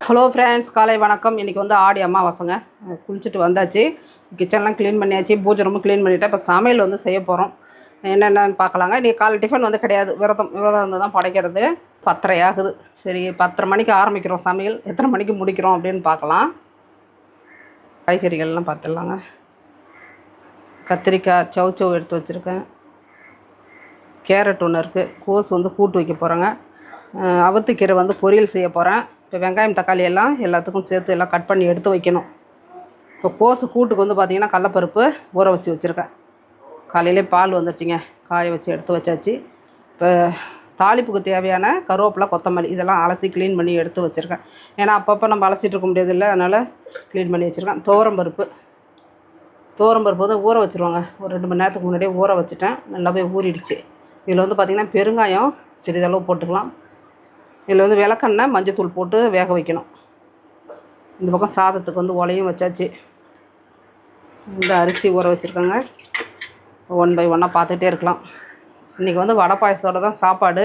Hello friends, காலை வணக்கம். இன்றைக்கி வந்து ஆடி அமாவாசைங்க. குளிச்சுட்டு வந்தாச்சு, கிச்சன்லாம் க்ளீன் பண்ணியாச்சு, பூஜை ரூம் க்ளீன் பண்ணிவிட்டு இப்போ சமையல் வந்து செய்ய போகிறோம். என்னென்னு பார்க்கலாங்க. இன்றைக்கி காலை டிஃபன் வந்து கிடையாது, விரதம் இருந்து தான் படைக்கிறது. 10:30 ஆகுது. சரி, 10:30 மணிக்கு ஆரம்பிக்கிறோம் சமையல். எத்தனை மணிக்கு முடிக்கிறோம் அப்படின்னு பார்க்கலாம். காய்கறிகள்லாம் பார்த்துடலாங்க. கத்திரிக்காய் சௌச்சௌ எடுத்து வச்சுருக்கேன். கேரட் ஒன்று இருக்குது. கோஸ் வந்து கூட்டு வைக்க போகிறேங்க. அவத்துக்கீரை வந்து பொரியல் செய்ய போகிறேன். இப்போ வெங்காயம் தக்காளி எல்லாம் எல்லாத்துக்கும் சேர்த்து எல்லாம் கட் பண்ணி எடுத்து வைக்கணும். இப்போ கோஸு கூட்டுக்கு வந்து பார்த்திங்கன்னா கடலப்பருப்பு ஊற வச்சுருக்கேன். காலையிலே பால் வந்துருச்சுங்க, காய வச்சு எடுத்து வச்சாச்சு. இப்போ தாளிப்புக்கு தேவையான கருவேப்பிலை, கொத்தமல்லி இதெல்லாம் அலசி க்ளீன் பண்ணி எடுத்து வச்சுருக்கேன். ஏன்னா அப்பப்போ நம்ம அலசிட்டு இருக்க முடியாதுல்ல, அதனால் க்ளீன் பண்ணி வச்சுருக்கேன். துவரம்பருப்பு வந்து ஊற வச்சுருவாங்க. ஒரு 2 மணி நேரத்துக்கு முன்னாடியே ஊற வச்சுட்டேன். நல்லாவே ஊறிடுச்சு. இதில் வந்து பார்த்திங்கன்னா பெருங்காயம் சிறிதளவு போட்டுக்கலாம். இதில் வந்து விளக்கெண்ணெய், மஞ்சத்தூள் போட்டு வேக வைக்கணும். இந்த பக்கம் சாதத்துக்கு வந்து உலையும் வச்சாச்சு. இந்த அரிசி ஊற வச்சுருக்கேங்க. 1 பை 1 பார்த்துட்டே இருக்கலாம். இன்றைக்கி வந்து வடை பாயசத்தோடு தான் சாப்பாடு.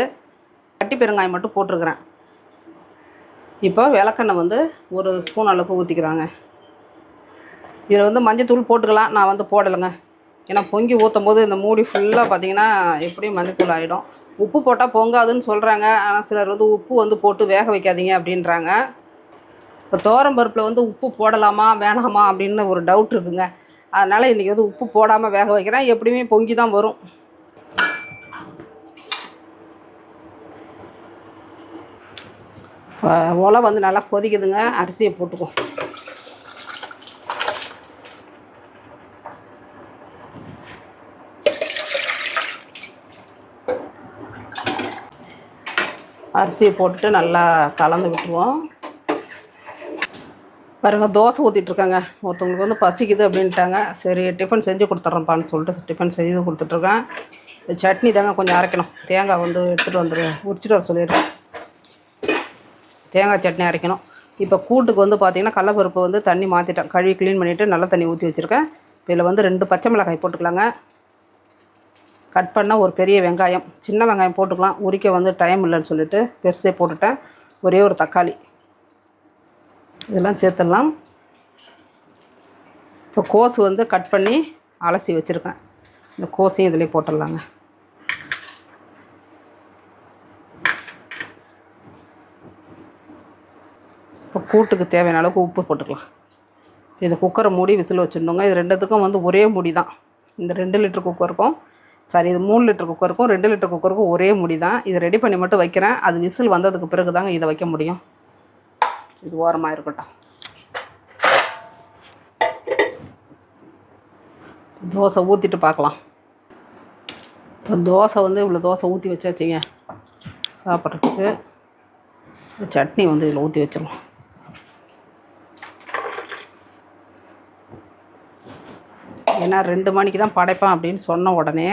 கட்டி பெருங்காயம் மட்டும் போட்டிருக்கிறேன். இப்போ விளக்கெண்ணெய் வந்து 1 ஸ்பூன் அளவுக்கு ஊற்றிக்கிறாங்க. இதில் வந்து மஞ்சத்தூள் போட்டுக்கலாம், நான் வந்து போடலைங்க. ஏன்னா பொங்கி ஊற்றும் போது இந்த மூடி ஃபுல்லாக பார்த்திங்கன்னா எப்படியும் மஞ்சத்தூள் ஆகிடும். உப்பு போட்டால் பொங்காதுன்னு சொல்கிறாங்க. ஆனால் சிலர் வந்து உப்பு வந்து போட்டு வேக வைக்காதீங்க அப்படின்றாங்க. இப்போ துவரம்பருப்பில் வந்து உப்பு போடலாமா வேணாமா அப்படின்னு ஒரு டவுட் இருக்குங்க. அதனால் இன்றைக்கி வந்து உப்பு போடாமல் வேக வைக்கிறேன். எப்படியுமே பொங்கி தான் வரும். உலை வந்து நல்லா கொதிக்குதுங்க. அரிசியை போட்டுக்குவோம். அரிசியை போட்டுட்டு நல்லா கலந்து விட்டுருவோம். பாருங்கள், தோசை ஊற்றிட்டுருக்காங்க. ஒருத்தவங்களுக்கு வந்து பசிக்குது அப்படின்ட்டாங்க. சரி, டிஃபன் செஞ்சு கொடுத்துட்றேன்ப்பான்னு சொல்லிட்டு டிஃபன் செஞ்சு கொடுத்துட்ருக்கேன். சட்னி தாங்க கொஞ்சம் அரைக்கணும். தேங்காய் வந்து எடுத்துகிட்டு உரிச்சிட்டு வர சொல்லிடுறேன். தேங்காய் சட்னி அரைக்கணும். இப்போ கூட்டுக்கு வந்து பார்த்திங்கன்னா கடலப்பருப்பு வந்து தண்ணி மாற்றிட்டேன். கழுவி க்ளீன் பண்ணிவிட்டு நல்ல தண்ணி ஊற்றி வச்சுருக்கேன். இதில் வந்து 2 பச்சை மிளகாய் போட்டுக்கலாங்க. கட் பண்ண ஒரு பெரிய வெங்காயம், சின்ன வெங்காயம் போட்டுக்கலாம். உரிக்க வந்து டைம் இல்லைன்னு சொல்லிட்டு பெருசே போட்டுட்டேன். ஒரே ஒரு தக்காளி, இதெல்லாம் சேர்த்துடலாம். இப்போ கோஸ் வந்து கட் பண்ணி அலசி வச்சுருக்கேன். இந்த கோஸையும் இதிலே போட்டுடலாங்க. இப்போ கூட்டுக்கு தேவையான அளவுக்கு உப்பு போட்டுக்கலாம். இது குக்கரை மூடி விசில் வச்சுருந்தோங்க. இது 2த்துக்கும் வந்து ஒரே மூடி தான். இந்த 2 லிட்டர் குக்கருக்கும், சாரி, இது 3 லிட்டர் குக்கருக்கும் 2 லிட்டர் குக்கருக்கும் ஒரே முடி தான். இதை ரெடி பண்ணி மட்டும் வைக்கிறேன். அது விசில் வந்ததுக்கு பிறகு தாங்க இதை வைக்க முடியும். இது ஓரமாக இருக்கட்டும். தோசை ஊற்றிட்டு பார்க்கலாம். இப்போ தோசை வந்து இவ்வளோ தோசை ஊற்றி வச்சாச்சுங்க சாப்பிட்றதுக்கு. சட்னி வந்து இதில் ஊற்றி வச்சிடலாம். ஏன்னா 2 மணிக்கு தான் படைப்பேன் அப்படின்னு சொன்ன உடனே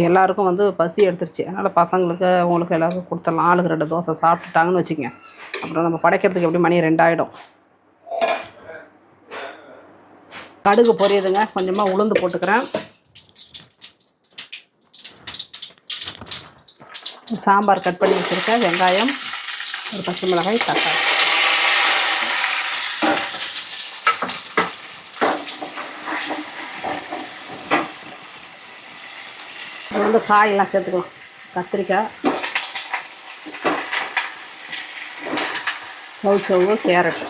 எல்லாருக்கும் வந்து பசி எடுத்துருச்சு. அதனால் பசங்களுக்கு அவங்களுக்கு எல்லாருக்கும் கொடுத்துடலாம். ஆளுக்கு 2 தோசை சாப்பிட்டுட்டாங்கன்னு வச்சுக்கோங்க. அப்புறம் நம்ம படைக்கிறதுக்கு எப்படி மணி 2 ஆகிடும். கடுகு பொரியுதுங்க. கொஞ்சமாக உளுந்து போட்டுக்கிறேன். சாம்பார் கட் பண்ணி வச்சுருக்கேன். வெங்காயம், ஒரு பச்சை மிளகாய், தக்காளி. இது வந்து காயெல்லாம் சேர்த்துக்கலாம். கத்திரிக்காய், சௌச்சௌ, கேரட்.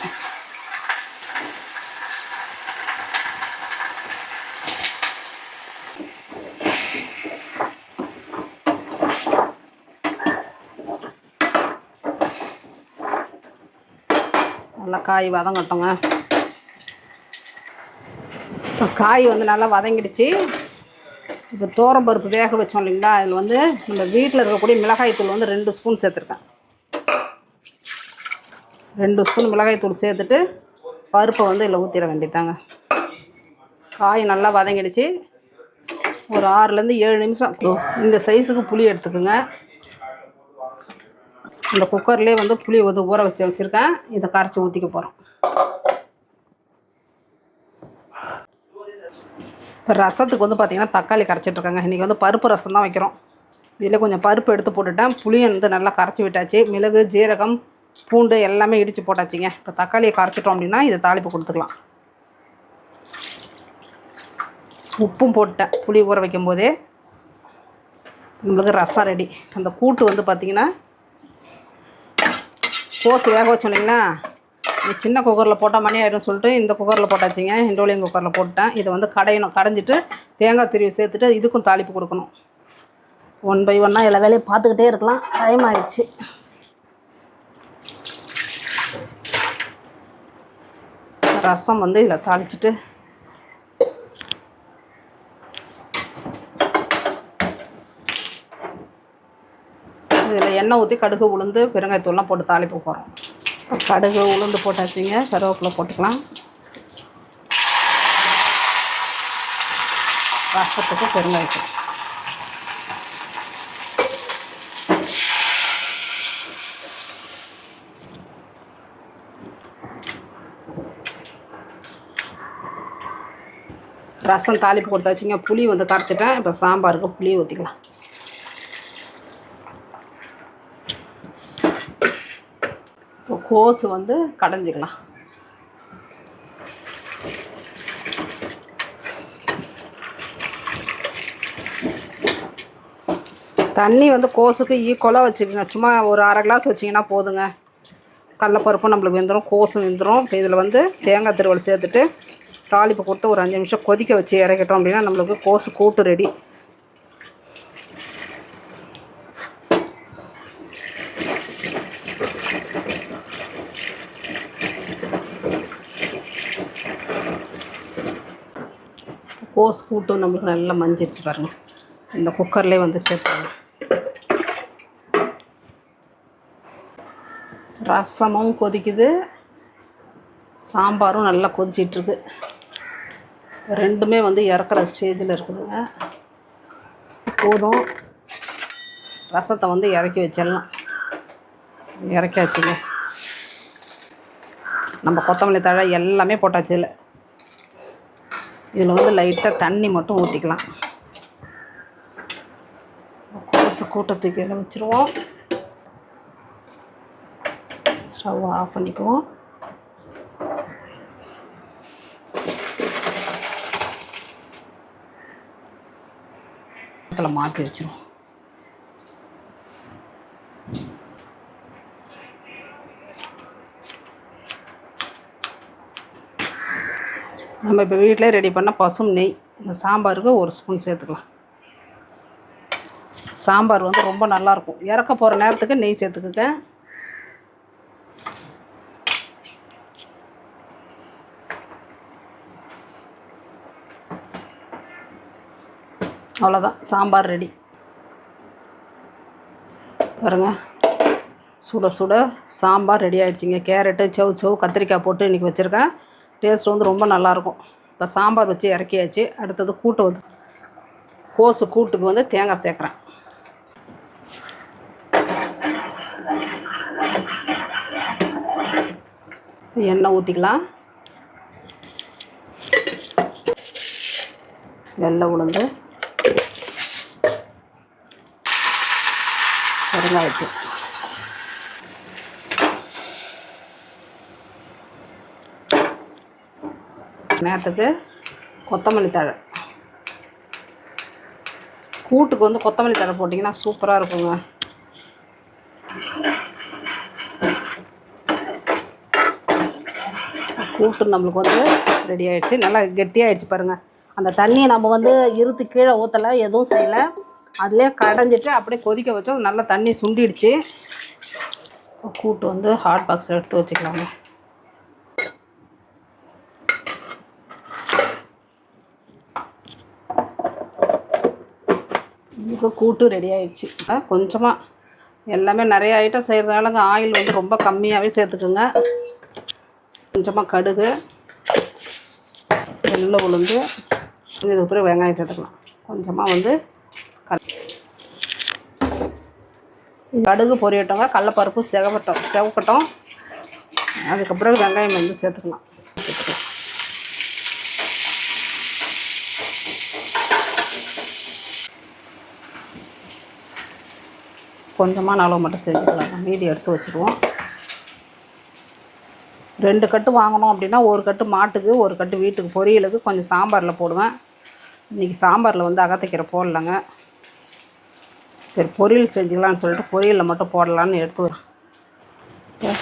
நல்லா காய் வதங்கட்டோங்க. இப்போ காய் வந்து நல்லா வதங்கிடுச்சு. இப்போ துவரம்பருப்பு வேக வச்சோம் இல்லைங்களா, அதில் வந்து நம்ம வீட்டில் இருக்கக்கூடிய மிளகாய்த்தூள் வந்து 2 ஸ்பூன் சேர்த்துருக்கேன். 2 ஸ்பூன் மிளகாய்த்தூள் சேர்த்துட்டு பருப்பை வந்து இதில் ஊற்றிட வேண்டியதாங்க. காய் நல்லா வதங்கிடுச்சு. ஒரு 6லேருந்து 7 நிமிஷம் இந்த சைஸுக்கு புளி எடுத்துக்கோங்க. இந்த குக்கர்லேயே வந்து புளி வந்து ஊற வச்சுருக்கேன். இதை கரைச்சி ஊற்றிக்க போகிறோம். இப்போ ரசத்துக்கு வந்து பார்த்திங்கன்னா தக்காளி கரைச்சிட்ருக்காங்க. இன்றைக்கி வந்து பருப்பு ரசம் தான் வைக்கிறோம். இதில் கொஞ்சம் பருப்பு எடுத்து போட்டுட்டேன். புளியை வந்து நல்லா கரைச்சி விட்டாச்சு. மிளகு, ஜீரகம், பூண்டு எல்லாமே இடித்து போட்டாச்சுங்க. இப்போ தக்காளியை கரைச்சிட்டோம் அப்படின்னா இதை தாளிப்பு கொடுத்துக்கலாம். உப்பும் போட்டேன் புளி ஊற வைக்கும் போதே. நம்மளுக்கு ரசம் ரெடி. அந்த கூட்டு வந்து பார்த்திங்கன்னா கோஸ் வேக வச்சோம் இல்லைங்களா, சின்ன குக்கரில் போட்டால் மணி ஆகிடும் சொல்லிட்டு இந்த குக்கரில் போட்டாச்சுங்க. இண்டோலியம் குக்கரில் போட்டேன். இதை வந்து கடையணும். கடைஞ்சிட்டு தேங்காய் திருவி சேர்த்துட்டு இதுக்கும் தாளிப்பு கொடுக்கணும். 1 by 1 எல்லா வேலையும் பார்த்துக்கிட்டே இருக்கலாம். டைம் ஆகிடுச்சு. ரசம் வந்து இதில் தாளிச்சிட்டு இதில் எண்ணெய் ஊற்றி கடுகு உளுந்து பெருங்காயத்தூள்லாம் போட்டு தாளிப்பு போகிறோம். கடுகு உளுந்து போட்டாச்சுங்க. கருவேப்பிலை போட்டுக்கலாம். ரசத்துக்கு பெருங்காயத்தூள். ரசம் தாளிப்பு கொடுத்தாச்சுங்க. புளி வந்து கரைச்சிட்டேன். இப்போ சாம்பாருக்கு புளி ஊற்றிக்கலாம். இப்போ கோஸு வந்து கடைஞ்சிக்கலாம். தண்ணி வந்து கோஸுக்கு ஈக்குவலாக வச்சுக்கோங்க. சும்மா ஒரு 1/2 கிளாஸ் வச்சிங்கன்னா போதுங்க. கடலப்பருப்பும் நம்மளுக்கு வெந்துடும், கோஸும் வெந்துடும். இப்போ இதில் வந்து தேங்காய் திருவல் சேர்த்துட்டு தாளிப்பு கொடுத்து ஒரு 5 நிமிஷம் கொதிக்க வச்சு இறக்கிட்டோம் அப்படின்னா நம்மளுக்கு கோஸு கூட்டு ரெடி. கோஸ் கூட்டும் நம்மளுக்கு நல்லா மஞ்சிருச்சு பாருங்கள். இந்த குக்கர்லேயே வந்து சேர்த்துக்கணும். ரசமும் கொதிக்குது, சாம்பாரும் நல்லா கொதிச்சிட்ருக்கு. ரெண்டுமே வந்து இறக்குற ஸ்டேஜில் இருக்குதுங்க. போதும். ரசத்தை வந்து இறக்கி வச்சிடலாம். இறக்கியாச்சுங்க. நம்ம கொத்தமல்லி தழை எல்லாமே போட்டாச்சு. இதில் வந்து லைட்டாக தண்ணி மட்டும் ஊற்றிக்கலாம். கோஸு கூட்டத்துக்கு இதில் வச்சுருவோம். ஸ்டவ் ஆஃப் பண்ணிக்குவோம். இதில் மாற்றி வச்சுருவோம். நம்ம இப்போ வீட்டிலே ரெடி பண்ண பசும் நெய் இந்த சாம்பாருக்கு 1 ஸ்பூன் சேர்த்துக்கலாம். சாம்பார் வந்து ரொம்ப நல்லாயிருக்கும். இறக்க போகிற நேரத்துக்கு நெய் சேர்த்துக்குங்க. அவ்வளோதான், சாம்பார் ரெடி. பாருங்க, சுட சுட சாம்பார் ரெடி ஆகிடுச்சிங்க. கேரட்டு சவு கத்திரிக்காய் போட்டு இன்றைக்கி வச்சுருக்கேன். டேஸ்ட் வந்து ரொம்ப நல்லாயிருக்கும். இப்போ சாம்பார் வச்சு இறக்கியாச்சு. அடுத்தது கூட்டு வந்து கோஸு கூட்டுக்கு வந்து தேங்காய் சேர்க்குறேன். எண்ணெய் ஊற்றிக்கலாம். வெள்ளை உளுந்து, பெருங்காயத்தூள், நேரத்துக்கு கொத்தமல்லி தழை. கூட்டுக்கு வந்து கொத்தமல்லி தழை போட்டிங்கன்னா சூப்பராக இருக்குங்க. கூட்டு நம்மளுக்கு வந்து ரெடி ஆகிடுச்சு. நல்லா கெட்டியாகிடுச்சு பாருங்கள். அந்த தண்ணியை நம்ம வந்து இருத்து கீழே ஊற்றலை, எதுவும் செய்யலை. அதிலே கடைஞ்சிட்டு அப்படியே கொதிக்க வச்சோம். நல்லா தண்ணி சுண்டிடுச்சு. கூட்டு வந்து ஹாட் பாக்ஸில் எடுத்து வச்சுக்கலாங்க. இப்போ கூட்டு ரெடி ஆகிடுச்சு. கொஞ்சமாக எல்லாமே நிறைய ஐட்டம் செய்கிறதுனாலங்க ஆயில் வந்து ரொம்ப கம்மியாகவே சேர்த்துக்குங்க. கொஞ்சமாக கடுகு, வெள்ளை உளுந்து, இது அப்புறம் வெங்காயம் சேர்த்துக்கலாம். கொஞ்சமாக வந்து கடுகு பொரியட்டோங்க. கடலப்பருப்பு செவக்கட்டும். அதுக்கப்புறம் வெங்காயம் வந்து சேர்த்துக்கலாம். கொஞ்சமாக அளவு மட்டும் செஞ்சுக்கலாம். மீதி எடுத்து வச்சுருவோம். 2 கட்டு வாங்கணும் அப்படின்னா 1 கட்டு மாட்டுக்கு 1 கட்டு வீட்டுக்கு பொரியலுக்கு கொஞ்சம் சாம்பாரில் போடுவேன். இன்றைக்கி சாம்பாரில் வந்து அகத்திக்கீரை போடலங்க. சரி பொரியல் செஞ்சுக்கலான்னு சொல்லிட்டு பொரியலில் மட்டும் போடலான்னு எடுத்து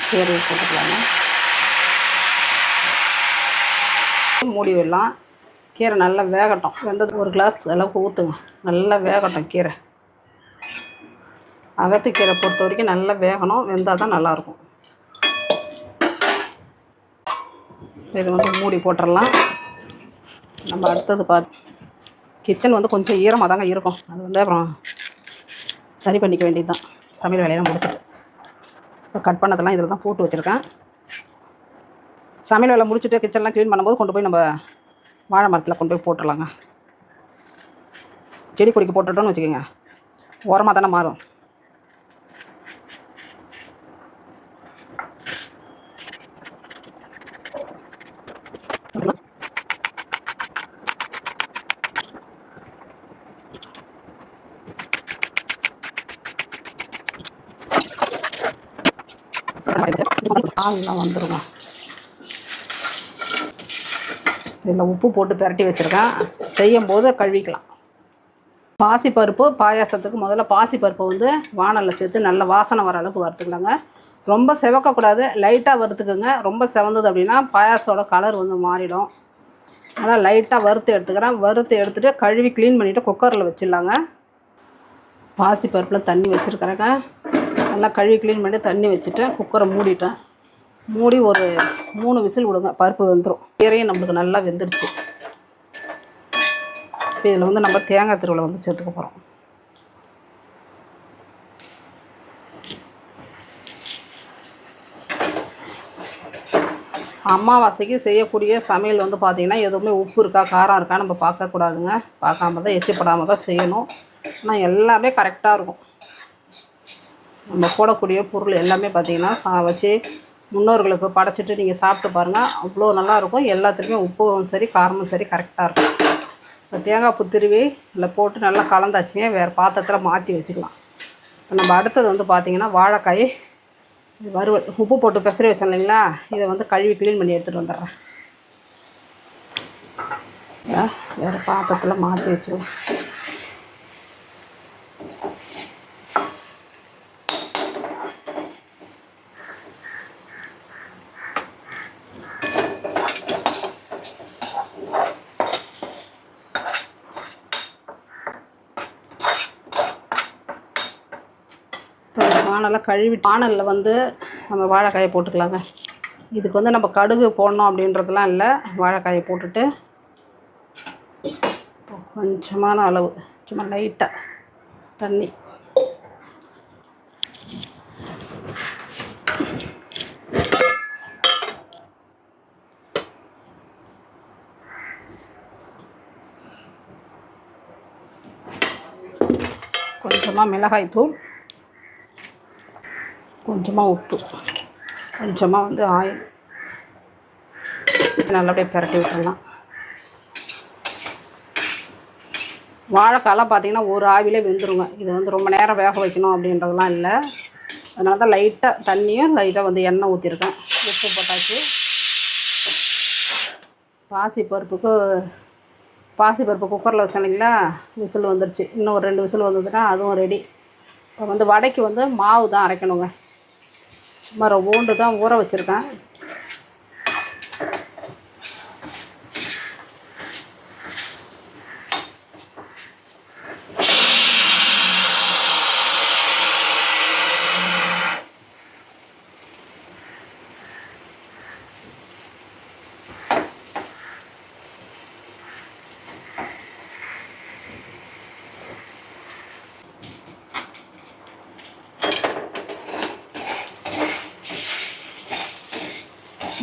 கீரையை போட்டுக்கலாங்க. மூடி விடலாம். கீரை நல்லா வேகட்டும். வெந்தது 1 கிளாஸ் அளவுக்கு ஊற்றுங்க. நல்லா வேகட்டும் கீரை. அகத்திக்கீரை பொறுத்த வரைக்கும் நல்லா வேகணும். வெந்தால் தான் நல்லாயிருக்கும். இது வந்து மூடி போட்டுடலாம். நம்ம அடுத்தது கிச்சன் வந்து கொஞ்சம் ஈரமாக தாங்க இருக்கும். அது வந்து அப்புறம் சரி பண்ணிக்க வேண்டியது தான். சமையல் வேலையெல்லாம் முடிச்சுட்டு இப்போ கட் பண்ணதெல்லாம் இதில் தான் போட்டு வச்சுருக்கேன். சமையல் வேலை முடிச்சுட்டு கிச்சன்லாம் க்ளீன் பண்ணும்போது கொண்டு போய் நம்ம வாழை மரத்தில் கொண்டு போய் போட்டுடலாங்க. செடி கொடிக்கு போட்டுட்டோன்னு வச்சுக்கோங்க, உரமாக தானே மாறும். ஆள்லாம் வந்துடுங்க. இதில் உப்பு போட்டு பிரட்டி வச்சுருக்கேன். செய்யும் போது கழுவிக்கலாம். பாசிப்பருப்பு பாயாசத்துக்கு முதல்ல பாசிப்பருப்பை வந்து வானலில் சேர்த்து நல்ல வாசனை வர அளவுக்கு வறுத்துக்கலாங்க. ரொம்ப செவக்கக்கூடாது, லைட்டாக வறுத்துக்குங்க. ரொம்ப செவந்தது அப்படின்னா பாயாசத்தோட கலர் வந்து மாறிடும். அதனால் லைட்டாக வறுத்து எடுத்துக்கிறேன். வறுத்து எடுத்துகிட்டு கழுவி க்ளீன் பண்ணிவிட்டு குக்கரில் வச்சிடலாங்க. பாசிப்பருப்பில் தண்ணி வச்சுருக்கிறேங்க. நல்லா கழுவி க்ளீன் பண்ணி தண்ணி வச்சுட்டு குக்கரை மூடிட்டேன். மூடி ஒரு 3 விசில் விடுங்க, பருப்பு வெந்துடும். கீரையும் நம்மளுக்கு நல்லா வெந்துருச்சு. இப்போ இதில் வந்து நம்ம தேங்காய் திருவலை வந்து சேர்த்துக்க போகிறோம். அமாவாசைக்கு செய்யக்கூடிய சமையல் வந்து பார்த்திங்கன்னா எதுவுமே உப்பு இருக்கா காரம் இருக்கா நம்ம பார்க்கக்கூடாதுங்க. பார்க்காம தான் எச்சிப்படாமல் தான் செய்யணும். ஆனால் எல்லாமே கரெக்டாக இருக்கும். நம்ம போடக்கூடிய பொருள் எல்லாமே பார்த்திங்கன்னா வச்சு முன்னோர்களுக்கு படைச்சிட்டு நீங்கள் சாப்பிட்டு பாருங்கள், அவ்வளோ நல்லாயிருக்கும். எல்லாத்துலேயுமே உப்பும் சரி காரமும் சரி கரெக்டாக இருக்கும். இப்போ தேங்காய் பூ திருவி இதில் போட்டு நல்லா கலந்தாச்சுங்க. வேறு பாத்திரத்தில் மாற்றி வச்சுக்கலாம். இப்போ நம்ம அடுத்தது வந்து பார்த்திங்கன்னா வாழைக்காய் வறுவல் உப்பு போட்டு பெசரி வச்சோம் இல்லைங்களா, இதை வந்து கழுவி க்ளீன் பண்ணி எடுத்துகிட்டு வந்துடுறேன். வேறு பாத்திரத்தில் மாற்றி வச்சுருவோம். வானலை கழுவி வானலில் வந்து நம்ம வாழைக்காயை போட்டுக்கலாங்க. இதுக்கு வந்து நம்ம கடுகு போடணும் அப்படின்றதுலாம் இல்லை. வாழைக்காயை போட்டுட்டு கொஞ்சமான அளவு சும்மா லைட்டாக தண்ணி கொஞ்சமாக மிளகாய்த்தூள், கொஞ்சமாக உப்பு, கொஞ்சமாக வந்து ஆயில் நல்லபடியாக பிரட்டி விட்டுடலாம். வாழைக்காலாம் பார்த்திங்கன்னா ஒரு ஆவிலே வெந்துருங்க. இது வந்து ரொம்ப நேரம் வேக வைக்கணும் அப்படின்றதுலாம் இல்லை. அதனால தான் லைட்டாக தண்ணியும் லைட்டாக வந்து எண்ணெய் ஊற்றிருக்கேன். உப்பு போட்டாச்சு. பாசிப்பருப்பு குக்கரில் வச்சோம் இல்லைங்களா, விசில் வந்துருச்சு. இன்னும் ஒரு 2 விசில் வந்ததுன்னா அதுவும் ரெடி. இப்போ வந்து வடைக்கு வந்து மாவு தான் அரைக்கணுங்க. சும்மா ரவுண்டு தான் ஊற வச்சுருக்கேன்.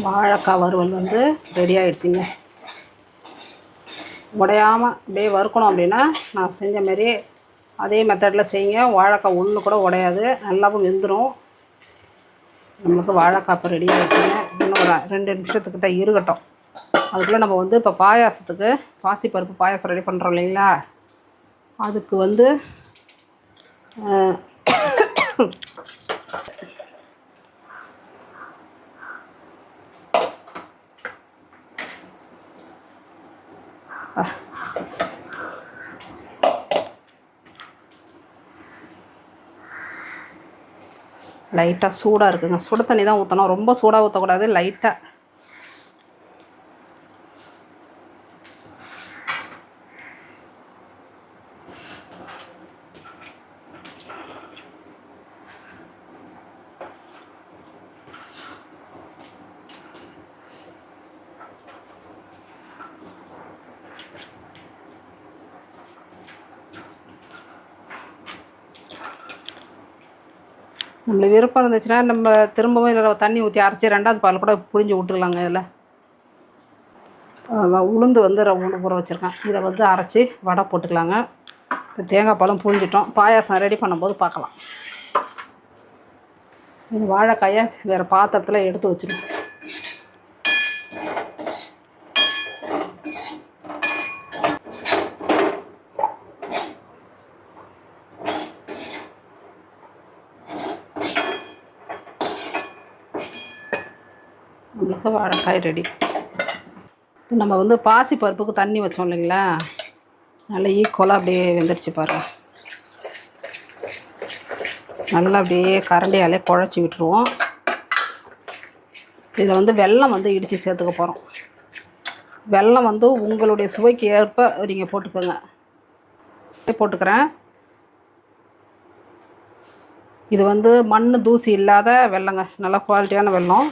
வாழைக்காய் வறுவல் வந்து ரெடி ஆகிடுச்சிங்க. உடையாமல் அப்படியே வறுக்கணும் அப்படின்னா நான் செஞ்ச மாரி அதே மெத்தடில் செய்யுங்க. வாழைக்காய் ஒன்று கூட உடையாது, நல்லாவும் வெந்துடும். நம்மளுக்கு வாழைக்காய் இப்போ ரெடி ஆகிடுச்சிங்க. இன்னும் ஒரு 2 நிமிஷத்துக்கிட்ட இருக்கட்டும். அதுக்குள்ளே நம்ம வந்து இப்போ பாயாசத்துக்கு பாசிப்பருப்பு பாயாசம் ரெடி பண்ணுறோம் இல்லைங்களா, அதுக்கு வந்து லைட்டாக சூடாக இருக்குங்க. சுடு தண்ணி தான் ஊற்றணும், ரொம்ப சூடாக ஊற்றக்கூடாது, லைட்டாக. நம்மளுக்கு விருப்பம் இருந்துச்சுன்னா நம்ம திரும்பவும் இதில் தண்ணி ஊற்றி அரைச்சி 2வது பால் கூட புழிஞ்சு விட்டுக்கலாங்க. இதில் உளுந்து வந்து ஊற வச்சுருக்கேன், இதை வந்து அரைச்சி வடை போட்டுக்கலாங்க. இப்போ தேங்காய் பாலும் புழிஞ்சிட்டோம், பாயாசம் ரெடி பண்ணும்போது பார்க்கலாம். இது வாழைக்காயை வேறு பாத்திரத்தில் எடுத்து வச்சுருக்கோம். நம்மளுக்கு வாழைக்காய் ரெடி. இப்போ நம்ம வந்து பாசி பருப்புக்கு தண்ணி வச்சோம் இல்லைங்களா, நல்லா ஈக்குவலாக அப்படியே வெந்துடுச்சு பாருங்கள். நல்லா அப்படியே கரண்டியாலே குழச்சி விட்டுருவோம். இதில் வந்து வெல்லம் வந்து இடித்து சேர்த்துக்க போகிறோம். வெல்லம் வந்து உங்களுடைய சுவைக்கு ஏற்ப நீங்கள் போட்டுக்கோங்க. போட்டுக்கிறேன். இது வந்து மண் தூசி இல்லாத வெல்லங்க, நல்லா குவாலிட்டியான வெல்லம்.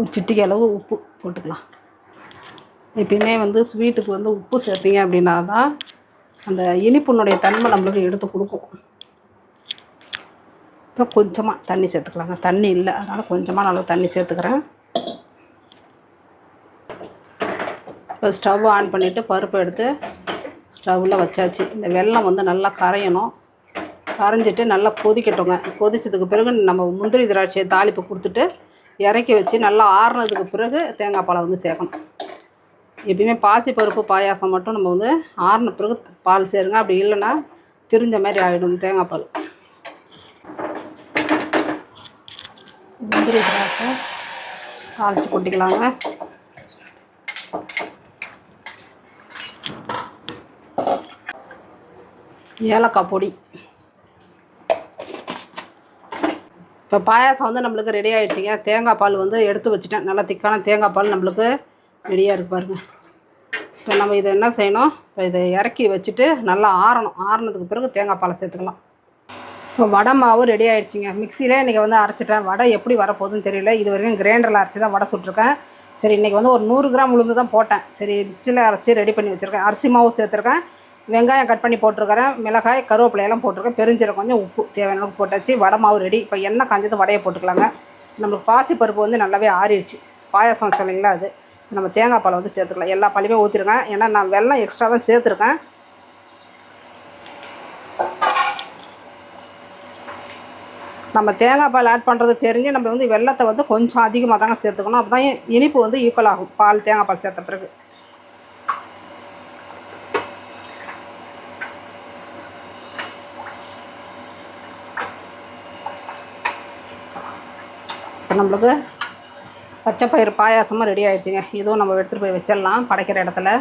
ஒரு சிட்டிகை அளவு உப்பு போட்டுக்கலாம். எப்பயுமே வந்து ஸ்வீட்டுக்கு வந்து உப்பு சேர்த்திங்க அப்படின்னா தான் அந்த இனிப்புனுடைய தன்மை நம்மளுக்கு எடுத்து கொடுக்கும். இப்போ கொஞ்சமாக தண்ணி சேர்த்துக்கலாங்க. தண்ணி இல்லை, அதனால் கொஞ்சமாக நல்லா தண்ணி சேர்த்துக்கிறேன். இப்போ ஸ்டவ் ஆன் பண்ணிவிட்டு பருப்பு எடுத்து ஸ்டவ்வில் வச்சாச்சு. இந்த வெல்லம் வந்து நல்லா கரையணும். கரைஞ்சிட்டு நல்லா கொதிக்கட்டுங்க. கொதிச்சதுக்கு பிறகு நம்ம முந்திரி திராட்சையை தாளிப்பு கொடுத்துட்டு இறக்கி வச்சு நல்லா ஆறுனதுக்கு பிறகு தேங்காய் பாலை வந்து சேர்க்கணும். எப்பயுமே பாசிப்பருப்பு பாயாசம் மட்டும் நம்ம வந்து ஆறின பிறகு பால் சேருங்க, அப்படி இல்லைன்னா திரிஞ்ச மாதிரி ஆகிடும் தேங்காய் பால். முந்திரி திராட்சை தாளித்து கொட்டிக்கலாங்க. ஏலக்காய் பொடி. இப்போ பாயாசம் வந்து நம்மளுக்கு ரெடி ஆகிடுச்சிங்க. தேங்காய் பால் வந்து எடுத்து வச்சுட்டேன். நல்லா திக்கான தேங்காய் பால் நம்மளுக்கு ரெடியாக இருக்கு பாருங்கள். இப்போ நம்ம இதை என்ன செய்யணும், இப்போ இதை இறக்கி வச்சுட்டு நல்லா ஆறணும். ஆறினதுக்கு பிறகு தேங்காய் பாலை சேர்த்துக்கலாம். இப்போ வடை மாவு ரெடி ஆகிடுச்சிங்க. மிக்சியிலே இன்றைக்கி வந்து அரைச்சிட்டேன். வடை எப்படி வரப்போகுதுன்னு தெரியல. இது வரைக்கும் கிரைண்டரில் அரைச்சி தான் வடை சுட்டிருக்கேன். சரி, இன்றைக்கி வந்து ஒரு 100 கிராம் உளுந்து தான் போட்டேன். சரி, மிக்சியில் அரைச்சி ரெடி பண்ணி வச்சுருக்கேன். அரிசி மாவு சேர்த்துருக்கேன், வெங்காயம் கட் பண்ணி போட்டிருக்கிறேன், மிளகாய் கருவேப்பிலையெல்லாம் போட்டிருக்கேன், பெருஞ்சீரகம் கொஞ்சம், உப்பு தேவையான அளவுக்கு போட்டாச்சு. வடை மாவு ரெடி. இப்போ எண்ணெய் காஞ்சது வடையை போட்டுக்கலாங்க. நம்மளுக்கு பாசி பருப்பு வந்து நல்லாவே ஆறிடுச்சு. பாயாசம் வச்சோம் இல்லைங்களா, அது நம்ம தேங்காய் பாலை வந்து சேர்த்துக்கலாம். எல்லா பாலையுமே ஊற்றிருங்க, ஏன்னா நான் வெல்லம் எக்ஸ்ட்ரா தான் சேர்த்துருக்கேன். நம்ம தேங்காய் பால் ஆட் பண்ணுறது தெரிஞ்சு நம்ம வந்து வெல்லத்தை வந்து கொஞ்சம் அதிகமாக தாங்க சேர்த்துக்கணும். அப்போ தான் இனிப்பு வந்து ஈக்குவல் ஆகும் பால் தேங்காய் பால் சேர்த்த பிறகு. இப்போ நம்மளுக்கு பச்சைப்பயிறு பாயாசமும் ரெடி ஆகிடுச்சிங்க. இதுவும் நம்ம எடுத்துகிட்டு போய் வச்சிடலாம் படைக்கிற இடத்துல.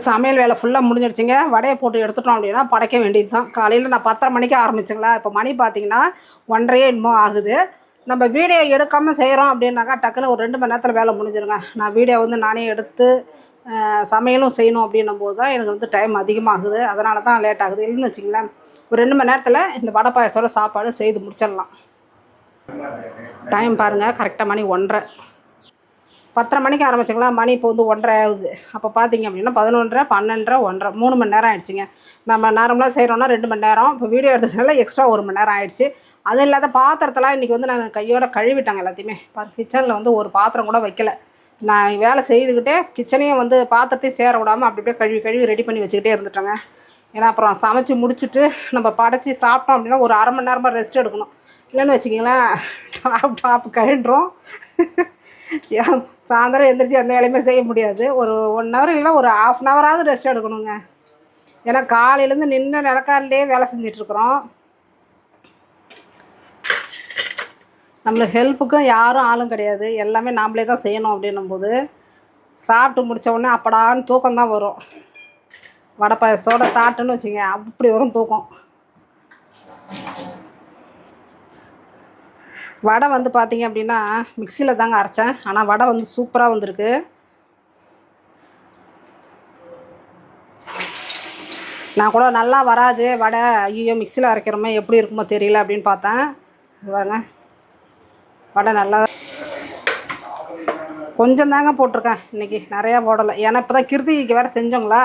சமையல் வேலை ஃபுல்லாக முடிஞ்சிடுச்சிங்க. வடையை போட்டு எடுத்துட்டோம் அப்படின்னா படைக்க வேண்டியது தான். காலையில் நான் 10:30 மணிக்கு ஆரம்பிச்சுங்களா, இப்போ மணி பார்த்திங்கன்னா 1:30 என்னமோ ஆகுது. நம்ம வீடியோ எடுக்காமல் செய்கிறோம் அப்படின்னாக்கா டக்குன்னு ஒரு 2 மணி நேரத்தில் வேலை முடிஞ்சிருங்க. நான் வீடியோ வந்து நானே எடுத்து சமையலும் செய்யணும் அப்படின்னும் போது தான் எனக்கு வந்து டைம் அதிகமாகுது. அதனால தான் லேட் ஆகுது. இல்லைன்னு வச்சிங்களேன், ஒரு 2 மணி நேரத்தில் இந்த வடை பாயாசோட சாப்பாடு செய்து முடிச்சிடலாம். டைம் பாருங்கள், கரெக்டாக மணி 1:30. 10:30 மணிக்கு ஆரம்பிச்சிங்களா, மணி இப்போ வந்து 1:30 ஆகுது. அப்போ பார்த்தீங்க அப்படின்னா 11:30, 12:30, 1:30 3 மணி நேரம் ஆயிடுச்சுங்க. நம்ம நார்மலாக செய்கிறோன்னா 2 மணி நேரம், இப்போ வீடியோ எடுத்ததுனால எக்ஸ்ட்ரா 1 மணி நேரம் ஆயிடுச்சு. அது இல்லாத பாத்திரத்தெல்லாம் இன்றைக்கி வந்து நான் கையோட கழுவிட்டேங்க எல்லாத்தையுமே. கிச்சனில் வந்து ஒரு பாத்திரம் கூட வைக்கல. நான் வேலை செய்துக்கிட்டே கிச்சனையும் வந்து பாத்திரத்தையும் சேர விடாமல் அப்படி அப்படியே கழுவி கழுவி ரெடி பண்ணி வச்சுக்கிட்டே இருந்துட்டேங்க. ஏன்னா அப்புறம் சமைச்சு முடிச்சுட்டு நம்ம படைச்சி சாப்பிட்டோம் அப்படின்னா ஒரு 1/2 மணி நேரமாக ரெஸ்ட் எடுக்கணும். இல்லைன்னு வச்சுக்கிங்களேன், டாப் கழண்டுரும். சாயந்தரம் எந்திரிச்சு எந்த வேலையுமே செய்ய முடியாது. ஒரு 1 ஹவர் இல்லைன்னா ஒரு 1/2 ஹவராவது ரெஸ்ட் எடுக்கணுங்க. ஏன்னா காலையிலேருந்து நின்று நிலக்காரிலே வேலை செஞ்சிட்ருக்குறோம். நம்மளுக்கு ஹெல்ப்புக்கும் யாரும் ஆளும் கிடையாது. எல்லாமே நாம்ளே தான் செய்யணும். அப்படின்னும்போது சாப்பிட்டு முடித்த உடனே அப்படான்னு தூக்கம் தான் வரும். வடை பாயசத்தோடு சாப்பிட்டேன்னு வச்சுங்க, அப்படி வரும் தூக்கம். வடை வந்து பார்த்திங்க அப்படின்னா மிக்சியில் தாங்க அரைச்சேன். ஆனால் வடை வந்து சூப்பராக வந்திருக்கு. நான் கூட நல்லா வராது வடை, ஐயோ மிக்சியில் அரைக்கிறோமே எப்படி இருக்குமோ தெரியல அப்படின்னு பார்த்தேன். பாருங்க, வடை நல்லா கொஞ்சம் தாங்க போட்டிருக்கேன் இன்றைக்கி, நிறையா போடலை. ஏன்னா இப்போ தான் கிருத்திகைக்கு வேறு செஞ்சோங்களா,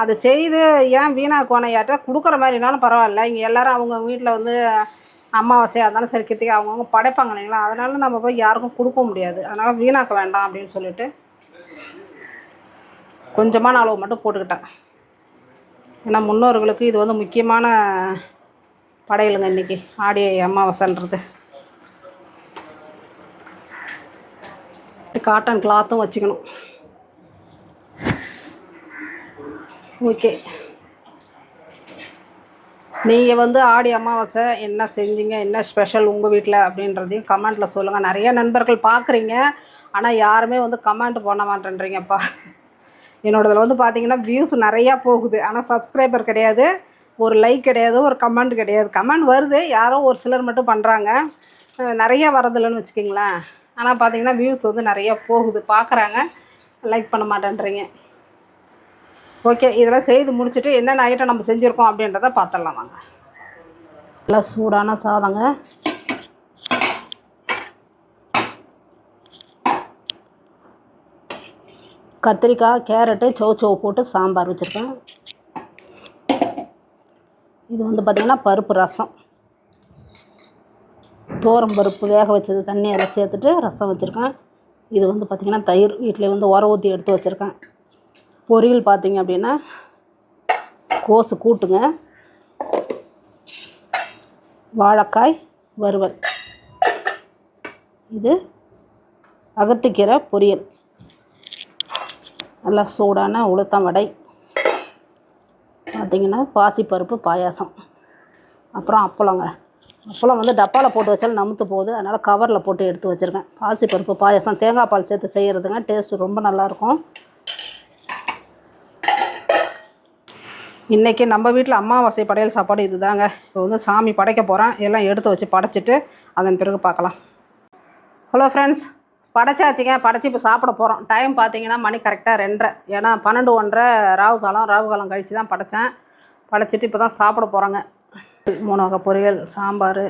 அது செய்து ஏன் வீணாக்குவானே, யார்கிட்ட கொடுக்குற மாதிரினாலும் பரவாயில்ல. இங்கே எல்லோரும் அவங்க வீட்டில் வந்து அமாவாசையாக இருந்தாலும் சரி, கிருத்திகை அவங்கவுங்க படைப்பாங்க இல்லைங்களா, அதனால நம்ம போய் யாருக்கும் கொடுக்க முடியாது. அதனால் வீணாக்க வேண்டாம் அப்படின்னு சொல்லிட்டு கொஞ்சமான அளவு மட்டும் போட்டுக்கிட்டேன். ஏன்னா முன்னோர்களுக்கு இது வந்து முக்கியமான படையலுங்க இன்றைக்கி ஆடி அமாவாசைன்றது. காட்டன் கிளாத்தும் வச்சுக்கணும். ஓகே, நீங்கள் வந்து ஆடி அமாவாசை என்ன செஞ்சீங்க, என்ன ஸ்பெஷல் உங்கள் வீட்டில் அப்படின்றதையும் கமெண்ட்டில் சொல்லுங்கள். நிறைய நண்பர்கள் பார்க்குறீங்க, ஆனால் யாருமே வந்து கமெண்ட் பண்ண மாட்டேன்றீங்கப்பா. என்னோடதில் வந்து பார்த்தீங்கன்னா வியூஸ் நிறையா போகுது, ஆனால் சப்ஸ்கிரைபர் கிடையாது, ஒரு லைக் கிடையாது, ஒரு கமெண்ட் கிடையாது. கமெண்ட் வருது, யாரோ ஒரு சிலர் மட்டும் பண்ணுறாங்க, நிறையா வரதில்லைன்னு வச்சுக்கிங்களேன். ஆனால் பார்த்தீங்கன்னா வியூஸ் வந்து நிறையா போகுது, பார்க்குறாங்க, லைக் பண்ண மாட்டேன்றீங்க. ஓகே, இதெல்லாம் செய்து முடிச்சுட்டு என்னென்ன ஐட்டம் நம்ம செஞ்சுருக்கோம் அப்படின்றத பார்த்துடலாம் வாங்க. நல்லா சூடான சாதங்க, கத்திரிக்காய், கேரட்டு, சௌச்சௌ போட்டு சாம்பார் வச்சுருக்கேன். இது வந்து பார்த்திங்கன்னா பருப்பு ரசம், தோரம் பருப்பு வேக வச்சது தண்ணி அதில் சேர்த்துட்டு ரசம் வச்சுருக்கேன். இது வந்து பார்த்திங்கன்னா தயிர் வீட்டில் வந்து உர ஊற்றி எடுத்து வச்சுருக்கேன். பொரியல் பார்த்திங்க அப்படின்னா கோஸு கூட்டுங்க, வாழைக்காய் வறுவல், இது அகத்திக்கீரை பொரியல், நல்லா சூடான உளுத்தம் வடை, பார்த்திங்கன்னா பாசிப்பருப்பு பாயாசம், அப்புறம் அப்பளங்க. அப்பளம் வந்து டப்பாவில் போட்டு வச்சாலும் நமுத்து போகுது, அதனால் கவரில் போட்டு எடுத்து வச்சுருக்கேன். பாசிப்பருப்பு பாயாசம் தேங்காய் பால் சேர்த்து செய்கிறதுங்க, டேஸ்ட்டு ரொம்ப நல்லாயிருக்கும். இன்றைக்கி நம்ம வீட்டில் அமாவாசை படையல் சாப்பாடு இது தாங்க. இப்போ வந்து சாமி படைக்க போகிறேன், எல்லாம் எடுத்து வச்சு படைச்சிட்டு அதன் பிறகு பார்க்கலாம். ஹலோ ஃப்ரெண்ட்ஸ், படைச்சாச்சுங்க. படைச்சி இப்போ சாப்பிட போகிறோம். டைம் பார்த்தீங்கன்னா மணி கரெக்டாக 2:30. ஏன்னா 12, 1:30 ராகு காலம் கழித்து தான் படைத்தேன். படைச்சிட்டு இப்போ தான் சாப்பிட போகிறோங்க. 3 வகை பொரியல், சாம்பார்,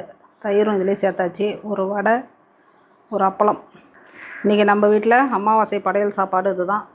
தயிரும் இதிலே சேர்த்தாச்சு, ஒரு வடை, ஒரு அப்பளம். இன்றைக்கி நம்ம வீட்டில் அமாவாசை படையல் சாப்பாடு இது தான்.